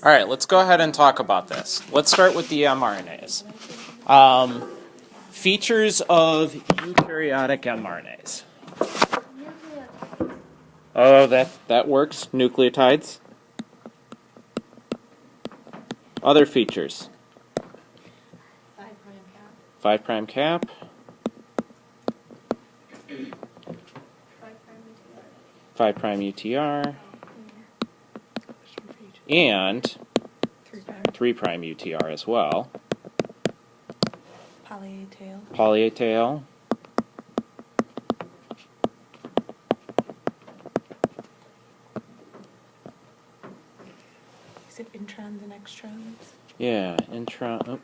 All right, let's go ahead and talk about this. Let's start with the mRNAs. Features of eukaryotic mRNAs. Oh, that works. Nucleotides. Other features. 5' cap. 5' UTR. And 3' UTR as well. Poly-A tail. Poly-A tail. Is it introns and extrons? Yeah, introns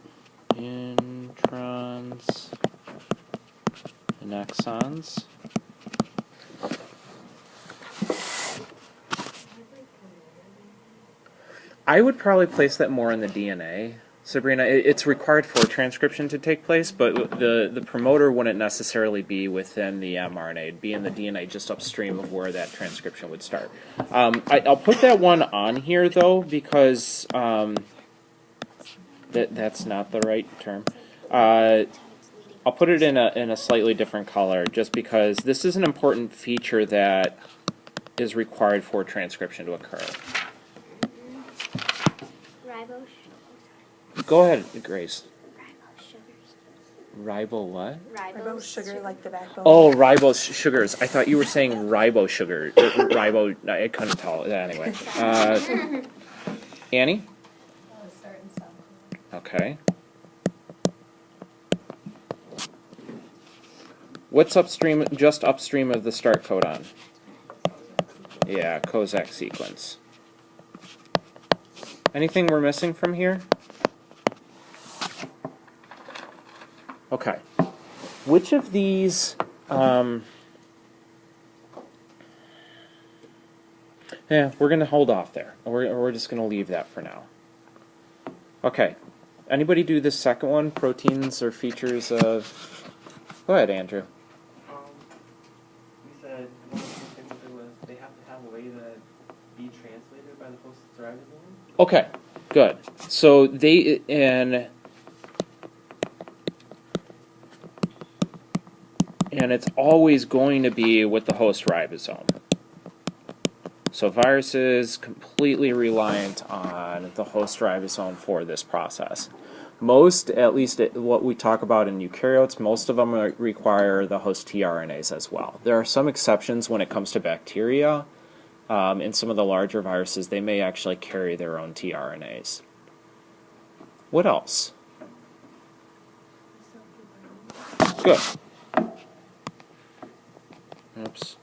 and exons. I would probably place that more in the DNA, Sabrina. It's required for transcription to take place, but the promoter wouldn't necessarily be within the mRNA. It'd be in the DNA just upstream of where that transcription would start. I'll put that one on here, though, because that's not the right term. I'll put it in a slightly different color, just because this is an important feature that is required for transcription to occur. Go ahead, Grace. Ribo what? Ribose sugar, like the backbone. Oh, ribose sugars. I thought you were saying ribo sugar. Ribo, I couldn't tell. Anyway. Annie? Okay. What's upstream, just upstream of the start codon? Yeah, Kozak sequence. Anything we're missing from here? Okay. Which of these, yeah, we're going to hold off there. We're just going to leave that for now. Okay. Anybody do this second one? Proteins or features of... Go ahead, Andrew. We said one of the things that was they have to have a way to be translated by the host ribosome. Okay, good. So they, and it's always going to be with the host ribosome. So viruses completely reliant on the host ribosome for this process. Most, at least what we talk about in eukaryotes, most of them require the host tRNAs as well. There are some exceptions when it comes to bacteria. In some of the larger viruses, they may actually carry their own tRNAs. What else? Good. Oops.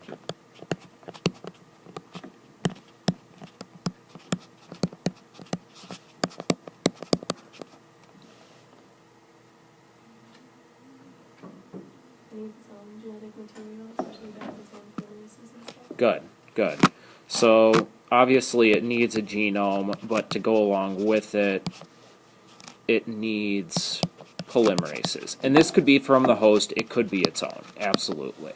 Good, good. So obviously it needs a genome, but to go along with it, it needs polymerases. And this could be from the host, it could be its own, absolutely.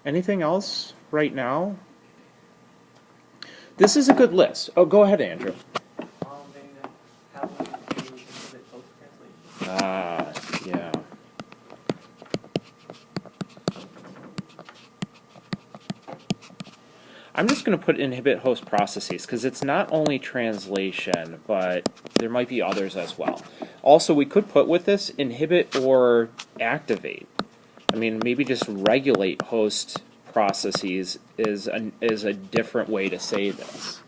Anything else right now? This is a good list. Oh, go ahead, Andrew. They have to do inhibit host translation. Ah, yeah. I'm just going to put inhibit host processes because it's not only translation, but there might be others as well. Also, we could put with this inhibit or activate. I mean, maybe just regulate host processes is a different way to say this.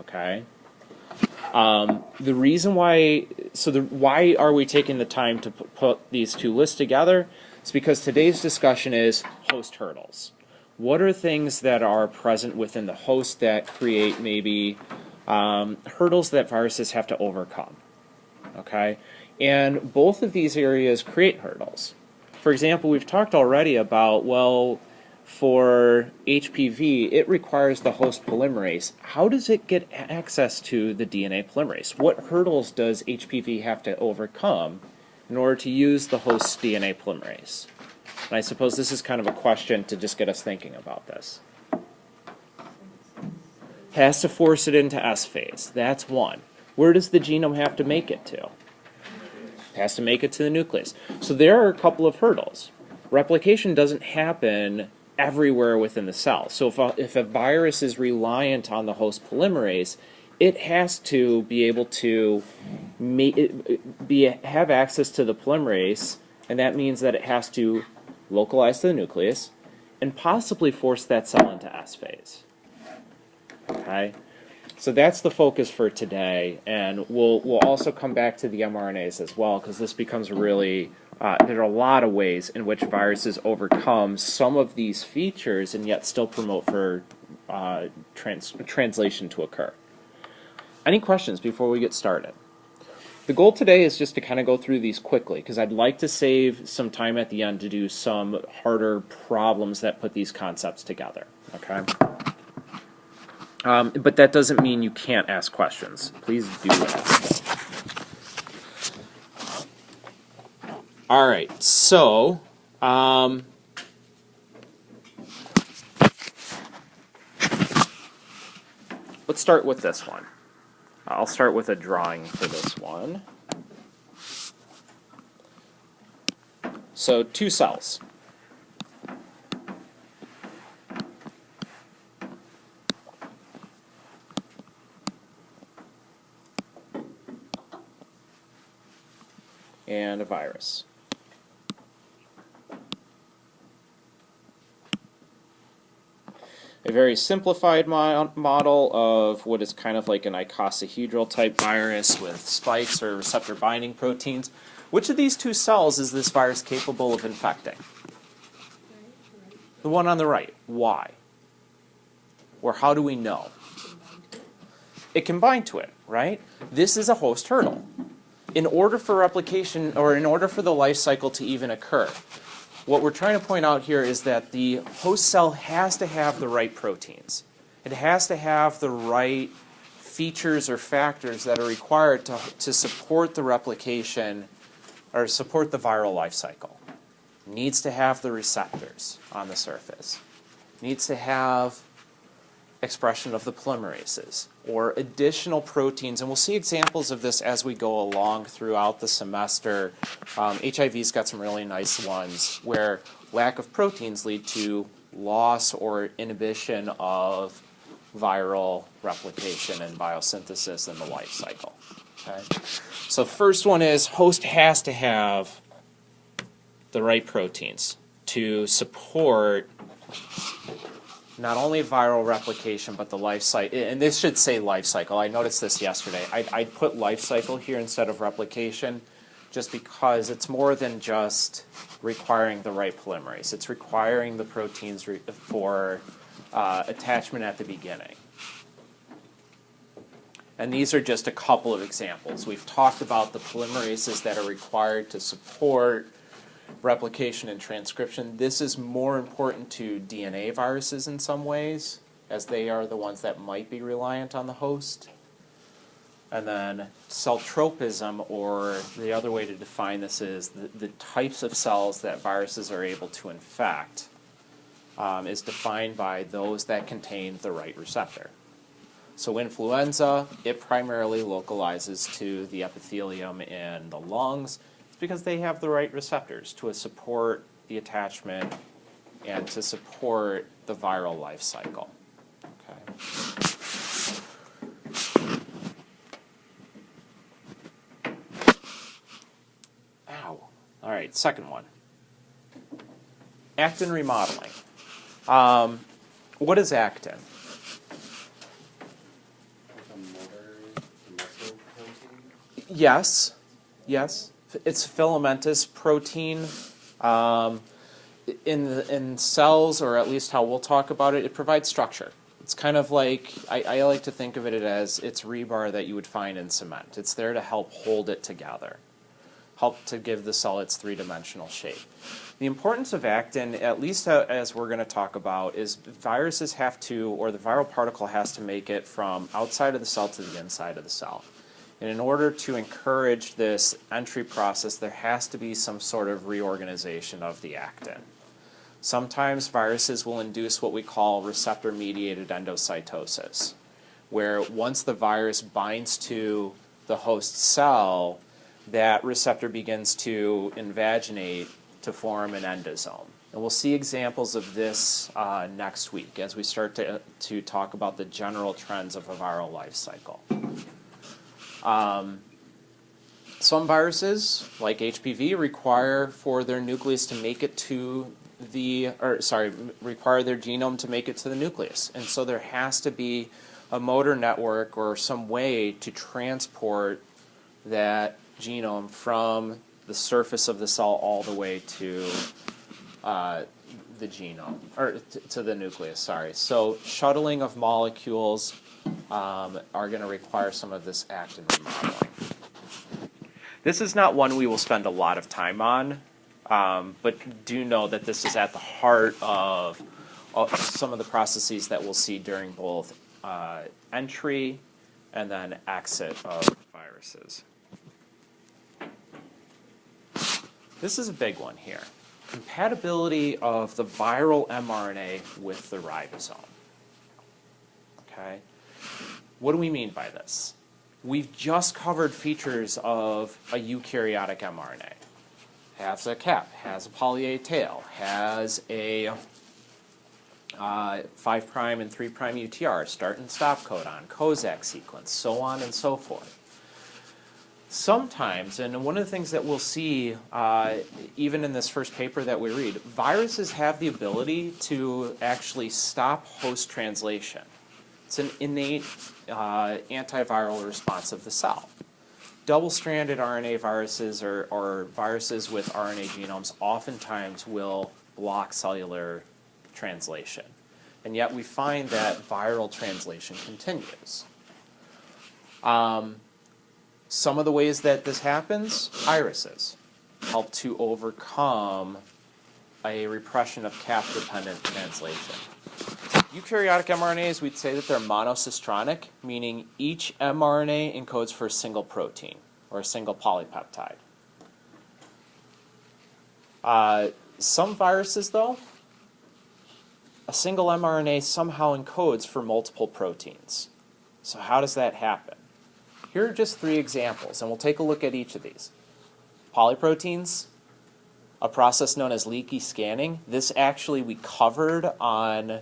Okay. The reason why, why are we taking the time to put these two lists together? It's because today's discussion is host hurdles. What are things that are present within the host that create maybe hurdles that viruses have to overcome? Okay, and both of these areas create hurdles. For example, we've talked already about, well, for HPV, it requires the host polymerase. How does it get access to the DNA polymerase? What hurdles does HPV have to overcome in order to use the host DNA polymerase? And I suppose this is kind of a question to just get us thinking about this. has to force it into S phase. That's one. Where does the genome have to make it to? It has to make it to the nucleus. So there are a couple of hurdles. Replication doesn't happen everywhere within the cell. So if a virus is reliant on the host polymerase, it has to be able to have access to the polymerase, and that means that it has to localize to the nucleus and possibly force that cell into S phase. Okay? So that's the focus for today, and we'll also come back to the mRNAs as well, because this becomes really, there are a lot of ways in which viruses overcome some of these features and yet still promote for translation to occur. Any questions before we get started? The goal today is just to kind of go through these quickly, because I'd like to save some time at the end to do some harder problems that put these concepts together. Okay? But that doesn't mean you can't ask questions. Please do ask them. All right, so let's start with this one. I'll start with a drawing for this one. So 2 cells. And a virus. A very simplified model of what is kind of like an icosahedral type virus with spikes or receptor binding proteins. Which of these 2 cells is this virus capable of infecting? The one on the right. Why? Or how do we know? It can bind to it, right? This is a host hurdle. In order for replication, or in order for the life cycle to even occur, what we're trying to point out here is that the host cell has to have the right proteins. It has to have the right features or factors that are required to support the replication or support the viral life cycle. It needs to have the receptors on the surface. It needs to have expression of the polymerases or additional proteins, and we'll see examples of this as we go along throughout the semester. HIV's got some really nice ones where lack of proteins lead to loss or inhibition of viral replication and biosynthesis in the life cycle. Okay? So first one is host has to have the right proteins to support not only viral replication, but the life cycle. And this should say life cycle. I noticed this yesterday. I'd put life cycle here instead of replication just because it's more than just requiring the right polymerase. It's requiring the proteins for attachment at the beginning. And these are just a couple of examples. We've talked about the polymerases that are required to support replication and transcription. This is more important to DNA viruses in some ways, as they are the ones that might be reliant on the host. And then cell tropism, or the other way to define this is the types of cells that viruses are able to infect, is defined by those that contain the right receptor. So influenza, it primarily localizes to the epithelium in the lungs. It's because they have the right receptors to support the attachment and to support the viral life cycle. Okay. Ow. All right, second one. Actin remodeling. What is actin? Yes, yes. It's filamentous protein. In cells, or at least how we'll talk about it, it provides structure. It's kind of like, I like to think of it as it's rebar that you would find in cement. It's there to help hold it together, help to give the cell its three-dimensional shape. The importance of actin, at least as we're going to talk about, is viruses have to, or the viral particle has to make it from outside of the cell to the inside of the cell. And in order to encourage this entry process, there has to be some sort of reorganization of the actin. Sometimes viruses will induce what we call receptor-mediated endocytosis, where once the virus binds to the host cell, that receptor begins to invaginate to form an endosome. And we'll see examples of this next week as we start to talk about the general trends of a viral life cycle. Some viruses, like HPV, require for their nucleus to make it to require their genome to make it to the nucleus. And so there has to be a motor network or some way to transport that genome from the surface of the cell all the way to the genome, or to the nucleus, sorry. So shuttling of molecules are going to require some of this actin remodeling. This is not one we will spend a lot of time on, but do know that this is at the heart of some of the processes that we'll see during both entry and then exit of viruses. This is a big one here. Compatibility of the viral mRNA with the ribosome. Okay? What do we mean by this? We've just covered features of a eukaryotic mRNA. Has a cap, has a poly A tail, has a 5' and 3' UTR, start and stop codon, Kozak sequence, so on and so forth. Sometimes, and one of the things that we'll see even in this first paper that we read, viruses have the ability to actually stop host translation. It's an innate antiviral response of the cell. Double-stranded RNA viruses or viruses with RNA genomes oftentimes will block cellular translation. And yet we find that viral translation continues. Some of the ways that this happens, irises help to overcome a repression of cap-dependent translation. Eukaryotic mRNAs, we'd say that they're monocistronic, meaning each mRNA encodes for a single protein or a single polypeptide. Some viruses, though, a single mRNA somehow encodes for multiple proteins. So how does that happen? Here are just 3 examples, and we'll take a look at each of these. Polyproteins, a process known as leaky scanning. This actually we covered on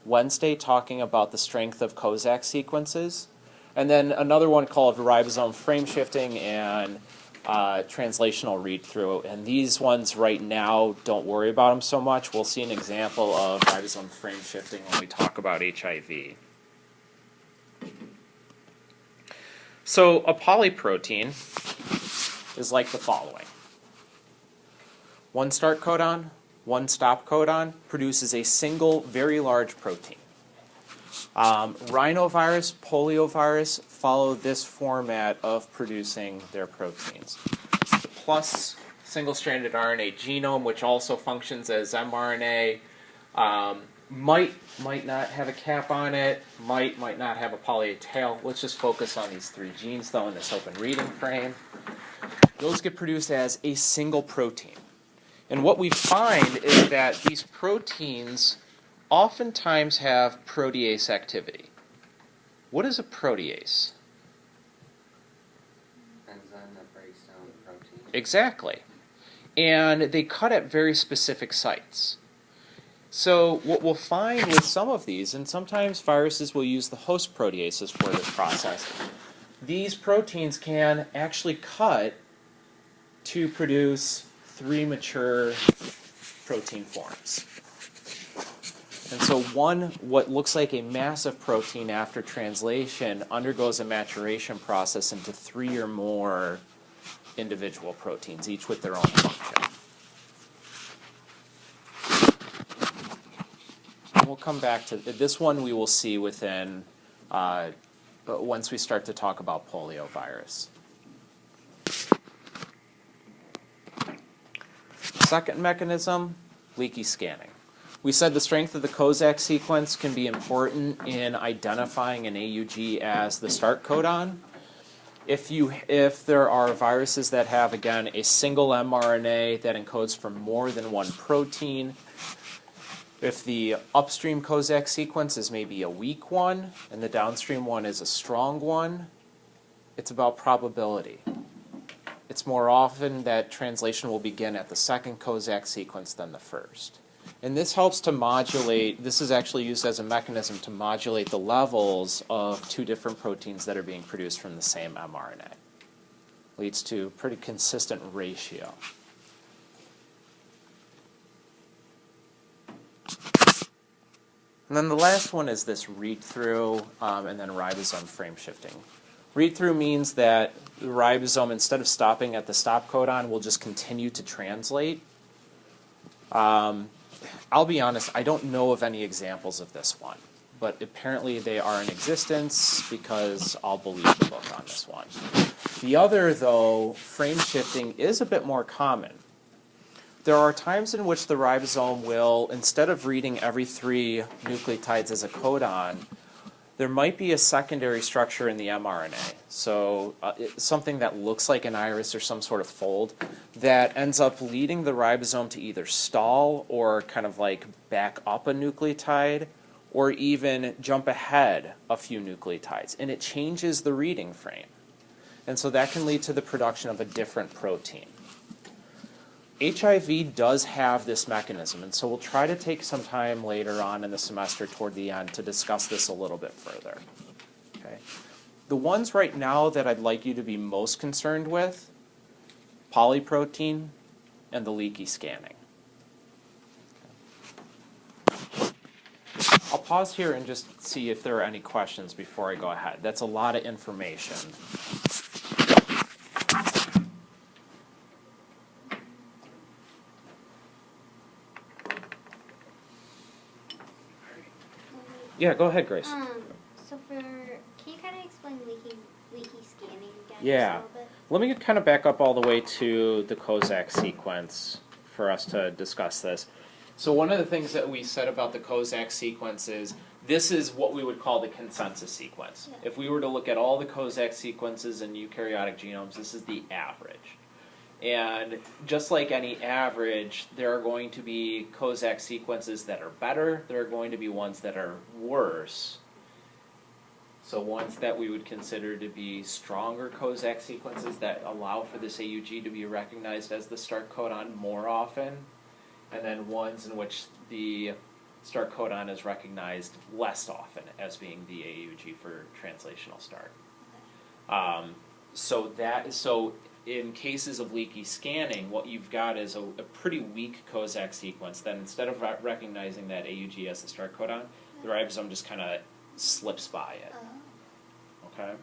Wednesday, talking about the strength of Kozak sequences. And then another one called ribosome frame shifting and translational read-through. And these ones right now, don't worry about them so much. We'll see an example of ribosome frame shifting when we talk about HIV. So a polyprotein is like the following. One start codon, one stop codon produces a single very large protein. Rhinovirus, poliovirus follow this format of producing their proteins. Plus single-stranded RNA genome, which also functions as mRNA, might not have a cap on it, might not have a poly A tail. Let's just focus on these 3 genes, though, in this open reading frame. Those get produced as a single protein. And what we find is that these proteins oftentimes have protease activity. What is a protease? Enzyme that breaks down the protein. Exactly. And they cut at very specific sites. So what we'll find with some of these, and sometimes viruses will use the host proteases for this process, these proteins can actually cut to produce 3 mature protein forms. And so what looks like a massive protein after translation undergoes a maturation process into 3 or more individual proteins, each with their own function. And we'll come back to this one we will see within, once we start to talk about poliovirus. Second mechanism, leaky scanning. We said the strength of the Kozak sequence can be important in identifying an AUG as the start codon. If there are viruses that have, again, a single mRNA that encodes for more than one protein, If the upstream Kozak sequence is maybe a weak one and the downstream one is a strong one, it's about probability. It's more often that translation will begin at the second Kozak sequence than the first. And this helps to modulate, this is actually used as a mechanism to modulate the levels of two different proteins that are being produced from the same mRNA. Leads to a pretty consistent ratio. And then the last one is this read-through and then ribosome frame shifting. Read-through means that the ribosome, instead of stopping at the stop codon, will just continue to translate. I'll be honest, I don't know of any examples of this one, but apparently they are in existence because I'll believe the book on this one. The other, though, frame shifting is a bit more common. There are times in which the ribosome will, instead of reading every 3 nucleotides as a codon, there might be a secondary structure in the mRNA. So something that looks like an iris or some sort of fold that ends up leading the ribosome to either stall or kind of like back up a nucleotide or even jump ahead a few nucleotides. And it changes the reading frame. And so that can lead to the production of a different protein. HIV does have this mechanism, and so we'll try to take some time later on in the semester toward the end to discuss this a little bit further. Okay. The ones right now that I'd like you to be most concerned with, polyprotein and the leaky scanning. I'll pause here and just see if there are any questions before I go ahead. That's a lot of information. Yeah, go ahead, Grace. So can you kind of explain leaky scanning again? Yeah. Just a little bit? Let me kind of back up all the way to the Kozak sequence for us to discuss this. So one of the things that we said about the Kozak sequence is this is what we would call the consensus sequence. Yeah. If we were to look at all the Kozak sequences in eukaryotic genomes, this is the average. And just like any average, there are going to be Kozak sequences that are better. There are going to be ones that are worse. So ones that we would consider to be stronger Kozak sequences that allow for this AUG to be recognized as the start codon more often. And then ones in which the start codon is recognized less often as being the AUG for translational start. So in cases of leaky scanning, what you've got is a pretty weak Kozak sequence that instead of recognizing that AUG as the start codon, the ribosome just kind of slips by it. Okay?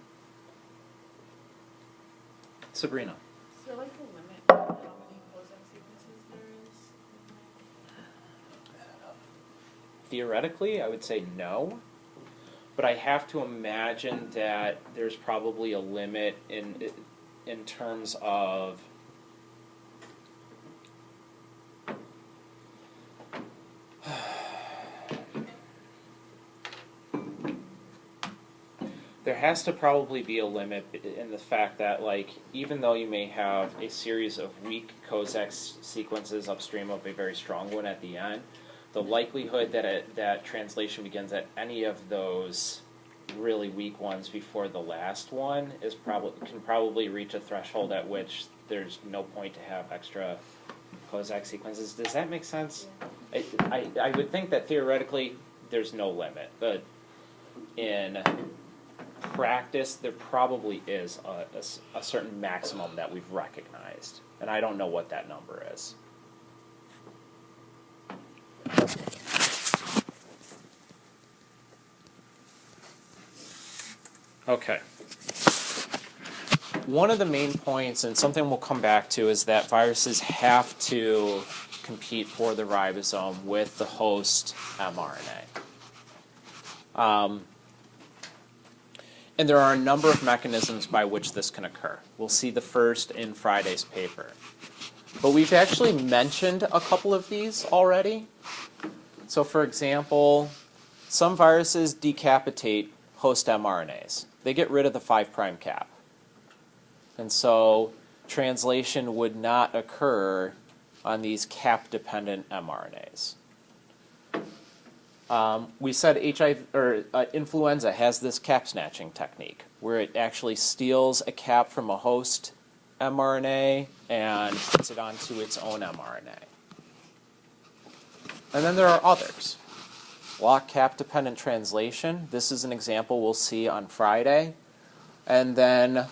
Sabrina. Is there like a limit to how many Kozak sequences there is? Theoretically, I would say no. But I have to imagine that there's probably a limit in terms of there has to probably be a limit in the fact that, like, even though you may have a series of weak Kozak sequences upstream of a very strong one at the end, the likelihood that translation begins at any of those really weak ones before the last one is can probably reach a threshold at which there's no point to have extra Kozak sequences. Does that make sense? Yeah. I would think that theoretically there's no limit, but in practice there probably is a certain maximum that we've recognized, and I don't know what that number is. Okay. One of the main points, and something we'll come back to, is that viruses have to compete for the ribosome with the host mRNA. And there are a number of mechanisms by which this can occur. We'll see the first in Friday's paper. But we've actually mentioned a couple of these already. So for example, some viruses decapitate host mRNAs. They get rid of the 5' cap. And so translation would not occur on these cap-dependent mRNAs. We said HIV or influenza has this cap snatching technique where it actually steals a cap from a host mRNA and puts it onto its own mRNA. And then there are others. Lock cap dependent translation. This is an example we'll see on Friday. And then,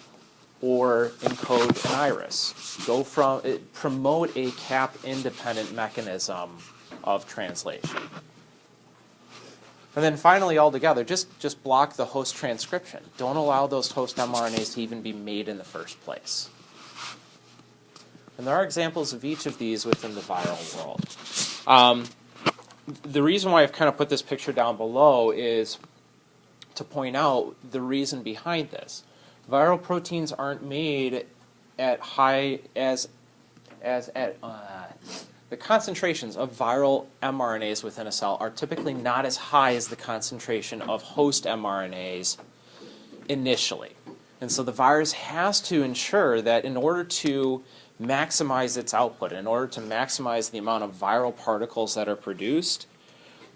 or encode an iris. Promote a cap independent mechanism of translation. And then finally, altogether, just block the host transcription. Don't allow those host mRNAs to even be made in the first place. And there are examples of each of these within the viral world. The reason why I've kind of put this picture down below is to point out the reason behind this. Viral proteins aren't made at high the concentrations of viral mRNAs within a cell are typically not as high as the concentration of host mRNAs initially. And so the virus has to ensure that in order to maximize its output, in order to maximize the amount of viral particles that are produced,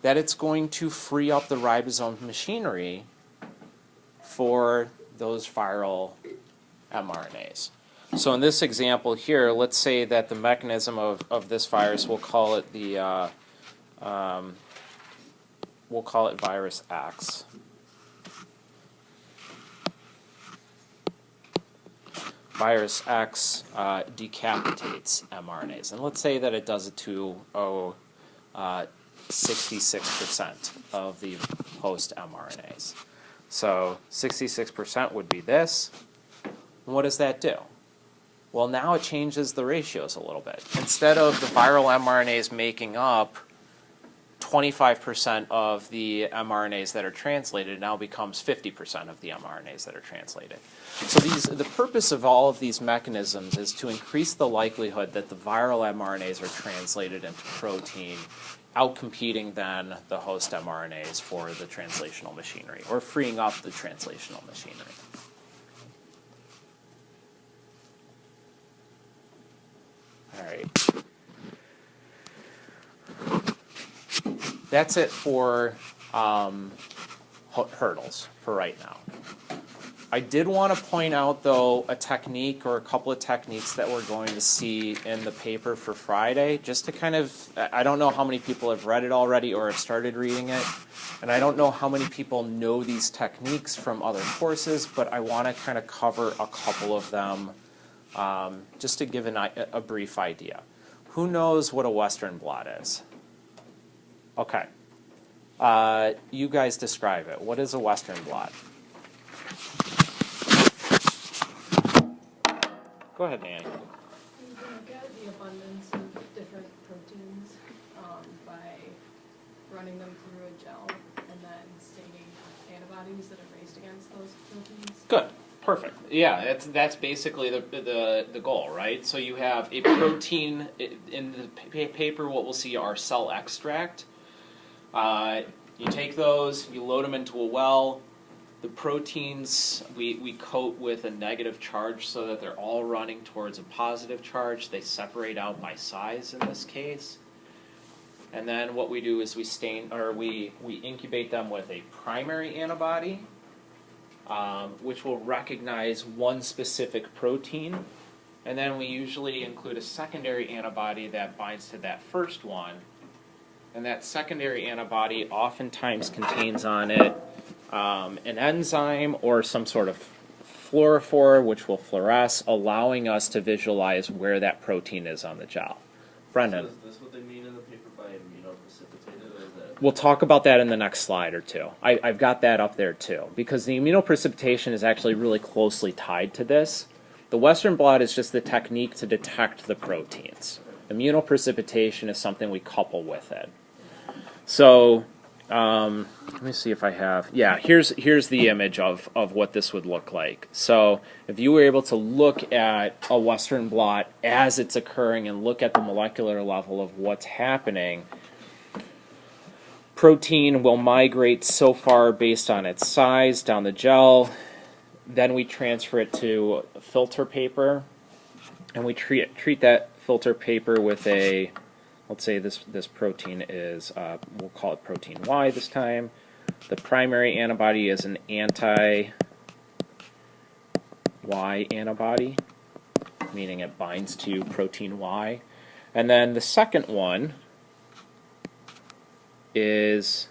that it's going to free up the ribosome machinery for those viral mRNAs. So in this example here, let's say that the mechanism of this virus, we'll call it virus X. Virus X decapitates mRNAs, and let's say that it does it to 66% of the host mRNAs. So 66% would be this. And what does that do? Well, now it changes the ratios a little bit. Instead of the viral mRNAs making up 25% of the mRNAs that are translated, it now becomes 50% of the mRNAs that are translated. So the purpose of all of these mechanisms is to increase the likelihood that the viral mRNAs are translated into protein, outcompeting then the host mRNAs for the translational machinery, or freeing up the translational machinery. All right. That's it for hurdles for right now. I did want to point out, though, a technique or a couple of techniques that we're going to see in the paper for Friday, just to kind of, I don't know how many people have read it already or have started reading it, and I don't know how many people know these techniques from other courses, but I want to kind of cover a couple of them just to give a brief idea. Who knows what a Western blot is? Okay. You guys describe it. What is a Western blot? Go ahead, Nanny. You can look at the abundance of different proteins by running them through a gel and then staining antibodies that are raised against those proteins. Good. Perfect. Yeah, that's basically the goal, right? So you have a protein in the paper. What we'll see are cell extract. You take those, you load them into a well. The proteins we coat with a negative charge so that they're all running towards a positive charge. They separate out by size in this case. And then what we do is we incubate them with a primary antibody, which will recognize one specific protein. And then we usually include a secondary antibody that binds to that first one. And that secondary antibody oftentimes contains on it an enzyme or some sort of fluorophore, which will fluoresce, allowing us to visualize where that protein is on the gel. Brendan. So is this what they mean in the paper by immunoprecipitated, or is that? We'll talk about that in the next slide or two. I've got that up there too, because the immunoprecipitation is actually really closely tied to this. The Western blot is just the technique to detect the proteins. Immunoprecipitation is something we couple with it. So let me see if I have. Yeah, here's the image of what this would look like. So if you were able to look at a Western blot as it's occurring and look at the molecular level of what's happening, protein will migrate so far based on its size down the gel. Then we transfer it to filter paper, and we treat that filter paper with a let's say this protein is, we'll call it protein Y this time. The primary antibody is an anti-Y antibody, meaning it binds to protein Y. And then the second one is,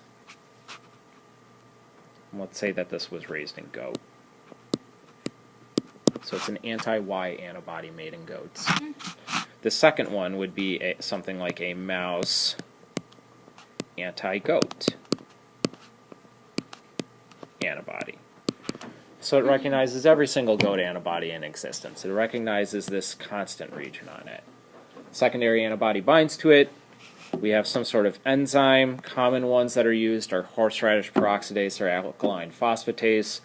let's say that this was raised in goat. So it's an anti-Y antibody made in goats. The second one would be something like a mouse anti-goat antibody. So it recognizes every single goat antibody in existence. It recognizes this constant region on it. Secondary antibody binds to it. We have some sort of enzyme. Common ones that are used are horseradish peroxidase or alkaline phosphatase.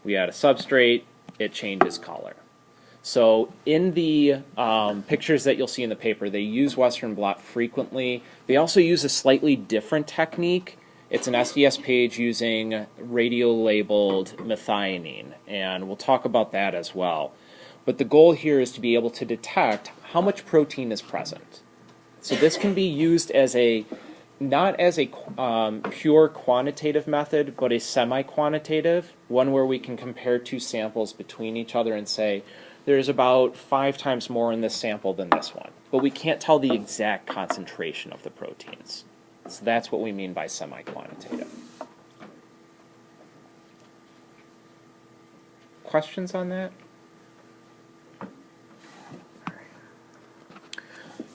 We add a substrate. It changes color. So in the pictures that you'll see in the paper, they use Western blot frequently. They also use a slightly different technique. It's an SDS page using radio-labeled methionine, and we'll talk about that as well. But the goal here is to be able to detect how much protein is present. So this can be used as not as a pure quantitative method, but a semi-quantitative, one where we can compare two samples between each other and say, there's about 5 times more in this sample than this one. But we can't tell the exact concentration of the proteins. So that's what we mean by semi-quantitative. Questions on that?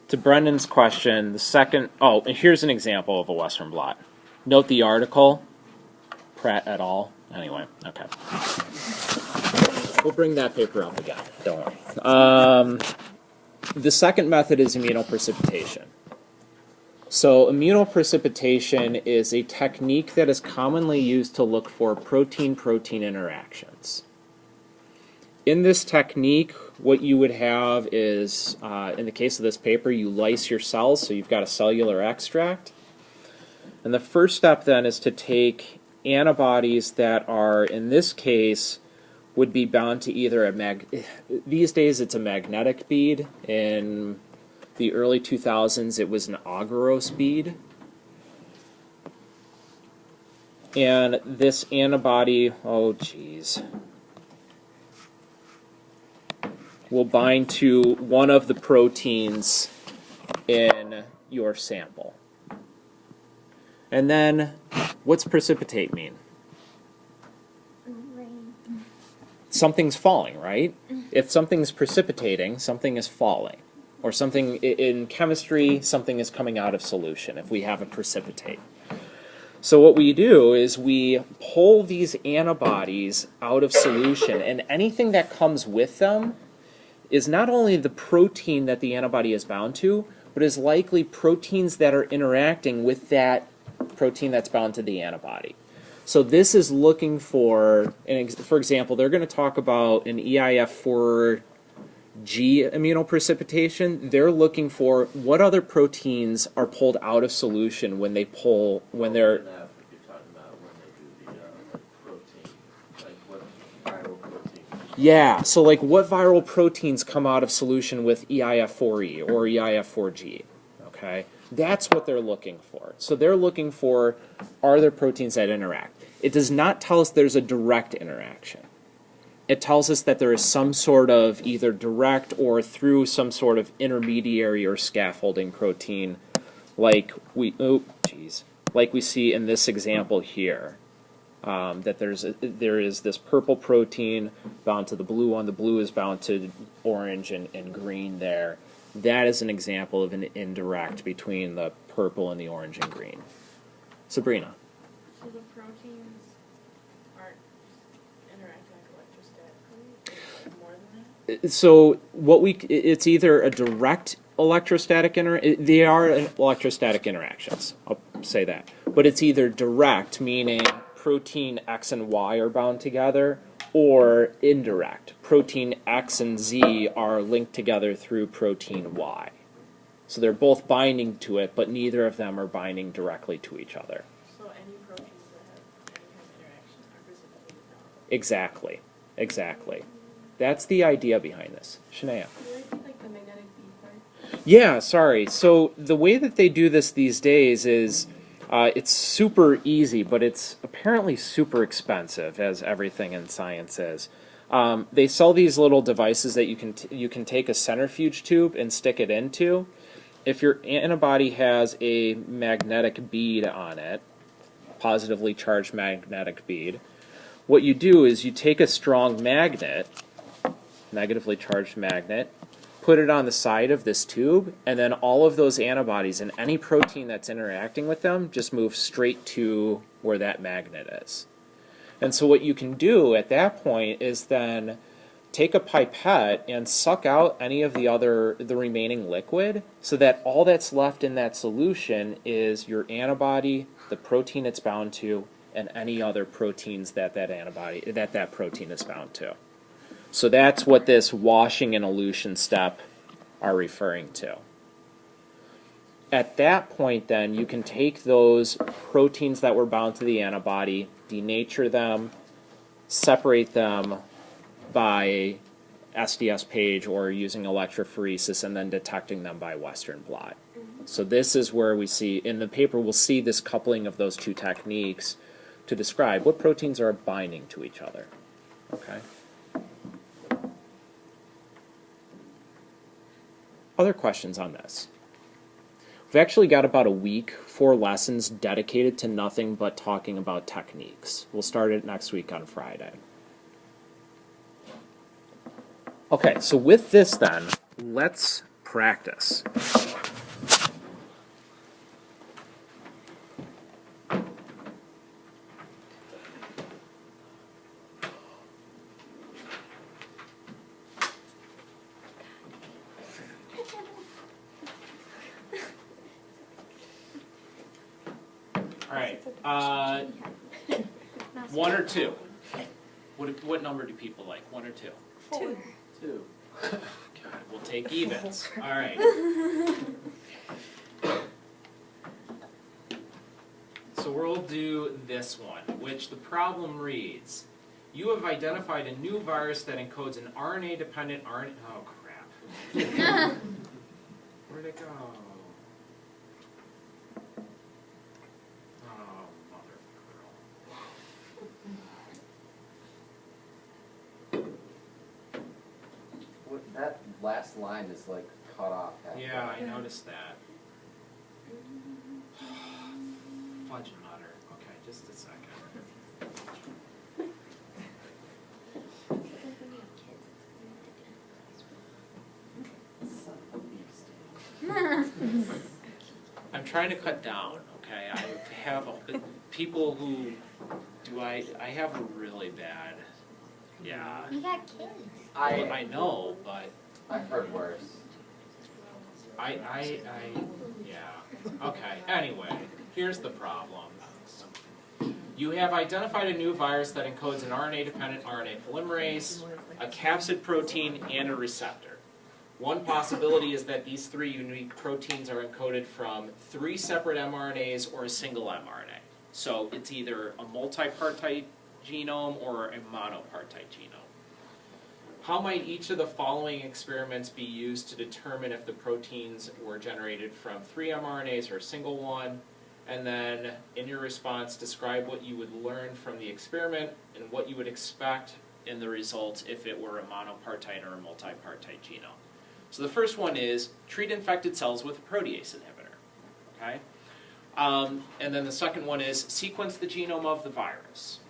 To Brendan's question, the second, and here's an example of a Western blot. Note the article, Pratt et al. Anyway, okay. We'll bring that paper up again, don't worry. The second method is immunoprecipitation. So immunoprecipitation is a technique that is commonly used to look for protein-protein interactions. In this technique, what you would have is, in the case of this paper, you lyse your cells, so you've got a cellular extract. And the first step then is to take antibodies that are, in this case, would be bound to either these days it's a magnetic bead. In the early 2000s, it was an agarose bead. And this antibody, will bind to one of the proteins in your sample. And then, what's precipitate mean? Rain. Something's falling, right? If something's precipitating, something is falling. Or something, in chemistry, something is coming out of solution if we have a precipitate. So what we do is we pull these antibodies out of solution, and anything that comes with them is not only the protein that the antibody is bound to, but is likely proteins that are interacting with that protein that's bound to the antibody. So this is looking for example, they're going to talk about an EIF4G immunoprecipitation. They're looking for what other proteins are pulled out of solution when they're You're talking about when they do the protein, like what viral protein. Yeah, so like what viral proteins come out of solution with EIF4E or EIF4G, okay? That's what they're looking for. So they're looking for, are there proteins that interact? It does not tell us there's a direct interaction. It tells us that there is some sort of either direct or through some sort of intermediary or scaffolding protein like we see in this example here. That there is this purple protein bound to the blue one. The blue is bound to orange and green there. That is an example of an indirect between the purple and the orange and green. Sabrina. So the proteins aren't interacting like electrostatically? More than that? So it's either a direct electrostatic they are electrostatic interactions. I'll say that. But it's either direct, meaning protein X and Y are bound together, or indirect. Protein X and Z are linked together through protein Y. So they're both binding to it, but neither of them are binding directly to each other. So any proteins that have any kind of interaction are precipitated out. Exactly. That's the idea behind this. Shania. Do you like the magnetic bead part? Yeah, sorry. So the way that they do this these days is it's super easy, but it's apparently super expensive, as everything in science is. They sell these little devices that you can take a centrifuge tube and stick it into. If your antibody has a magnetic bead on it, positively charged magnetic bead, what you do is you take a strong magnet, negatively charged magnet, put it on the side of this tube, and then all of those antibodies and any protein that's interacting with them just move straight to where that magnet is. And so what you can do at that point is then take a pipette and suck out any of the remaining liquid, so that all that's left in that solution is your antibody, the protein it's bound to, and any other proteins that protein is bound to. So that's what this washing and elution step are referring to. At that point, then, you can take those proteins that were bound to the antibody, denature them, separate them by SDS page or using electrophoresis, and then detecting them by Western blot. So this is where we see, in the paper, we'll see this coupling of those two techniques to describe what proteins are binding to each other. Okay. Other questions on this? We've actually got about a week, 4 lessons dedicated to nothing but talking about techniques. We'll start it next week on Friday. Okay, so with this then, let's practice. All right. 1 or 2? What number do people like? 1 or 2? 2. 2. God, we'll take evens. All right. So we'll do this one, which the problem reads: you have identified a new virus that encodes an RNA-dependent RNA. Oh crap! Where'd it go? Oh, mother of pearl. That last line is like cut off. halfway. Yeah, I noticed that. Fudge nutter. Okay, just a second. I'm trying to cut down, okay? I have people who I have a really bad, yeah. You got kids. I know, but I've heard worse. yeah. Okay, anyway, here's the problem. You have identified a new virus that encodes an RNA-dependent RNA polymerase, a capsid protein, and a receptor. One possibility is that these 3 unique proteins are encoded from 3 separate mRNAs or a single mRNA. So it's either a multipartite genome or a monopartite genome. How might each of the following experiments be used to determine if the proteins were generated from 3 mRNAs or a single one? And then, in your response, describe what you would learn from the experiment and what you would expect in the results if it were a monopartite or a multipartite genome. So the first one is treat infected cells with a protease inhibitor. Okay? And then the second one is sequence the genome of the virus.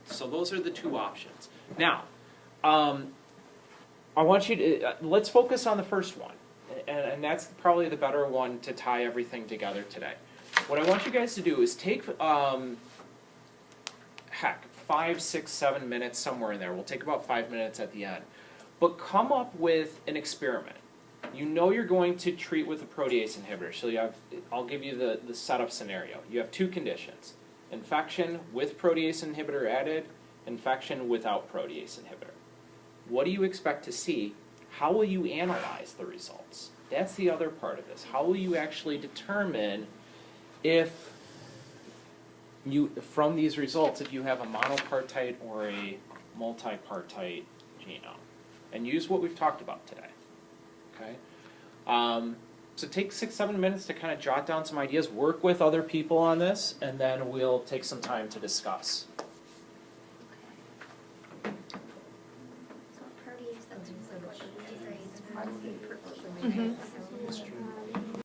So those are the 2 options. Now, I want you to, let's focus on the first one. And that's probably the better one to tie everything together today. What I want you guys to do is take, 5, 6, 7 minutes, somewhere in there. We'll take about 5 minutes at the end. But come up with an experiment. You know you're going to treat with a protease inhibitor. So I'll give you the setup scenario. You have 2 conditions: infection with protease inhibitor added, infection without protease inhibitor. What do you expect to see? How will you analyze the results? That's the other part of this. How will you actually determine if from these results, if you have a monopartite or a multipartite genome? And use what we've talked about today. Okay? So take 6-7 minutes to kind of jot down some ideas, work with other people on this, and then we'll take some time to discuss. So pervious, that's like what the grades. Mhm.